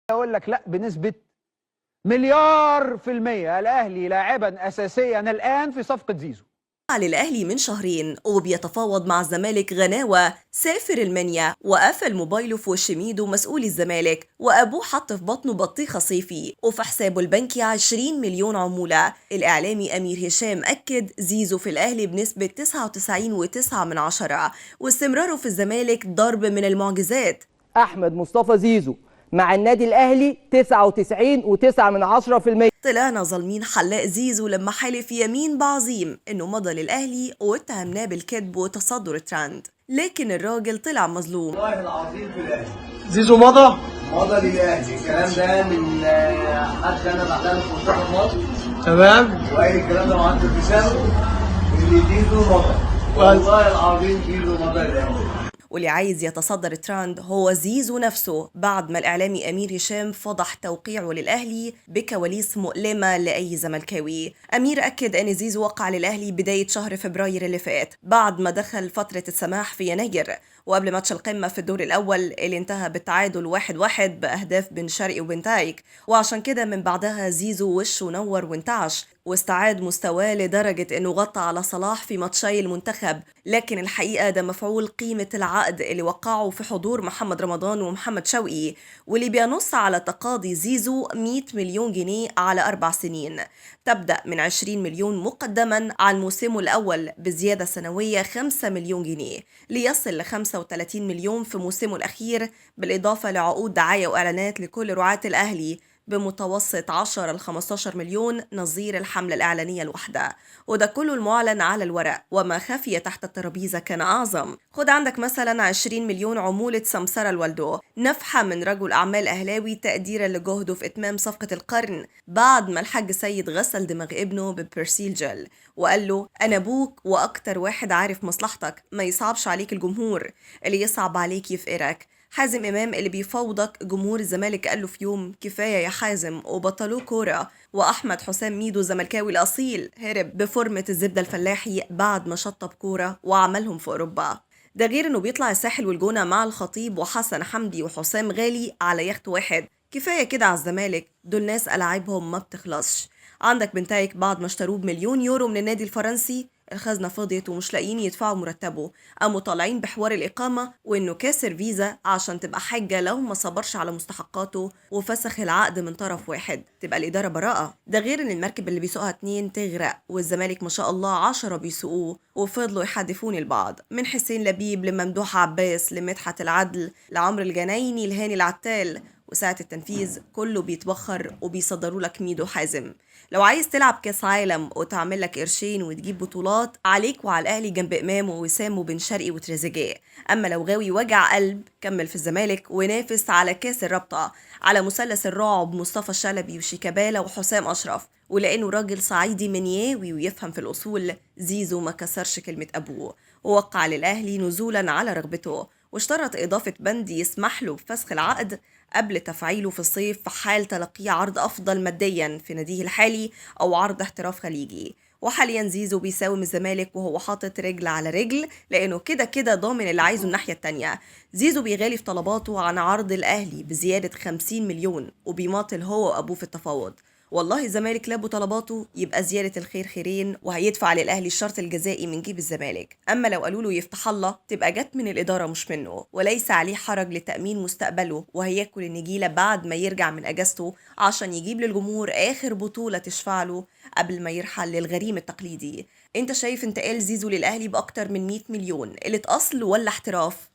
اقول لك لا بنسبة مليار في المية الاهلي لاعبا اساسيا الان في صفقة زيزو. للأهلي من شهرين وبيتفاوض مع الزمالك غناوة سافر المنيا وقفل موبايله في وش ميدو مسؤول الزمالك وأبوه حط في بطنه بطيخة صيفي وفي حسابه البنكي 20 مليون عمولة. الإعلامي أمير هشام أكد زيزو في الأهلي بنسبة 99.9 واستمراره في الزمالك ضرب من المعجزات. احمد مصطفى زيزو مع النادي الاهلي 99.9%. طلعنا ظالمين حلاق زيزو لما حلف يمين بعظيم انه مضى للاهلي واتهمناه بالكذب وتصدر الترند، لكن الراجل طلع مظلوم. والله العظيم في الاهلي زيزو مضى للاهلي. الكلام ده من حد انا بعدها في منتخب مصر، تمام، وقال الكلام ده مع ابتسام اللي زيزو مضى. والله العظيم زيزو مضى للاهلي. واللي عايز يتصدر الترند هو زيزو نفسه بعد ما الإعلامي أمير هشام فضح توقيعه للأهلي بكواليس مؤلمة لأي زملكاوي. أمير أكد أن زيزو وقع للأهلي بداية شهر فبراير اللي فات بعد ما دخل فترة السماح في يناير وقبل ماتش القمة في الدور الأول اللي انتهى بالتعادل 1-1 بأهداف بن شرقي وبن تايك، وعشان كده من بعدها زيزو وشه نور وانتعش واستعاد مستواه لدرجة انه غطى على صلاح في ماتشي المنتخب، لكن الحقيقة ده مفعول قيمة العقد اللي وقعه في حضور محمد رمضان ومحمد شوقي واللي بينص على تقاضي زيزو 100 مليون جنيه على 4 سنين، تبدأ من 20 مليون مقدما عن موسمه الأول بزيادة سنوية 5 مليون جنيه ليصل ل 35 مليون في موسمه الأخير، بالإضافة لعقود دعاية وإعلانات لكل رعاة الأهلي بمتوسط 10 ل 15 مليون نظير الحملة الإعلانية الواحدة، وده كله المعلن على الورق وما خفي تحت الترابيزة كان أعظم. خد عندك مثلا 20 مليون عمولة سمسرة الوالدو، نفحة من رجل أعمال أهلاوي تقديرا لجهده في إتمام صفقة القرن بعد ما الحاج سيد غسل دماغ ابنه ببرسيل جل وقال له أنا أبوك وأكتر واحد عارف مصلحتك، ما يصعبش عليك الجمهور، اللي يصعب عليك يفقرك. حازم إمام اللي بيفاوضك جمهور الزمالك قال له في يوم كفاية يا حازم وبطلوه كورة. وأحمد حسام ميدو زملكاوي الأصيل هرب بفورمة الزبدة الفلاحي بعد ما شطب كورة وعملهم في أوروبا. ده غير إنه بيطلع الساحل والجونة مع الخطيب وحسن حمدي وحسام غالي على يخت واحد. كفاية كده على الزمالك، دول ناس ألاعيبهم ما بتخلصش. عندك بنتايك بعد ما اشتروه بمليون يورو من النادي الفرنسي، الخزنة فضيت ومش لاقيين يدفعوا مرتبه، قاموا طالعين بحوار الإقامة وإنه كاسر فيزا عشان تبقى حجة لو ما صبرش على مستحقاته وفسخ العقد من طرف واحد، تبقى الإدارة براءة. ده غير إن المركب اللي بيسوقها 2 تغرق والزمالك ما شاء الله 10 بيسوقوه وفضلوا يحدفون البعض، من حسين لبيب لممدوح عباس لمدحت العدل لعمر الجنايني لهاني العتال، وساعة التنفيذ كله بيتبخر وبيصدروا لك ميدو حازم. لو عايز تلعب كاس عالم وتعمل لك قرشين وتجيب بطولات، عليك وعلى الاهلي جنب امام ووسام وبن شرقي وتريزيجيه. اما لو غاوي وجع قلب كمل في الزمالك ونافس على كاس الرابطه على مثلث الرعب مصطفى الشلبي وشيكابالا وحسام اشرف، ولانه راجل صعيدي منياوي ويفهم في الاصول، زيزو ما كسرش كلمه ابوه ووقع للاهلي نزولا على رغبته، واشترط إضافة بند يسمح له بفسخ العقد قبل تفعيله في الصيف في حال تلقيه عرض أفضل ماديا في ناديه الحالي أو عرض احتراف خليجي. وحاليا زيزو بيساوم الزمالك وهو حاطط رجل على رجل لأنه كده كده ضامن اللي عايزه الناحية التانية. زيزو بيغالي في طلباته عن عرض الأهلي بزيادة 50 مليون وبيماطل هو وأبوه في التفاوض. والله الزمالك لابوا طلباته يبقى زيادة الخير خيرين وهيدفع للأهلي الشرط الجزائي من جيب الزمالك، أما لو قالوا له يفتح الله تبقى جت من الإدارة مش منه، وليس عليه حرج لتأمين مستقبله وهياكل النجيلة بعد ما يرجع من أجازته عشان يجيب للجمهور آخر بطولة تشفع له قبل ما يرحل للغريم التقليدي. انت شايف انتقال زيزو للأهلي بأكتر من 100 مليون قلة أصل ولا احتراف؟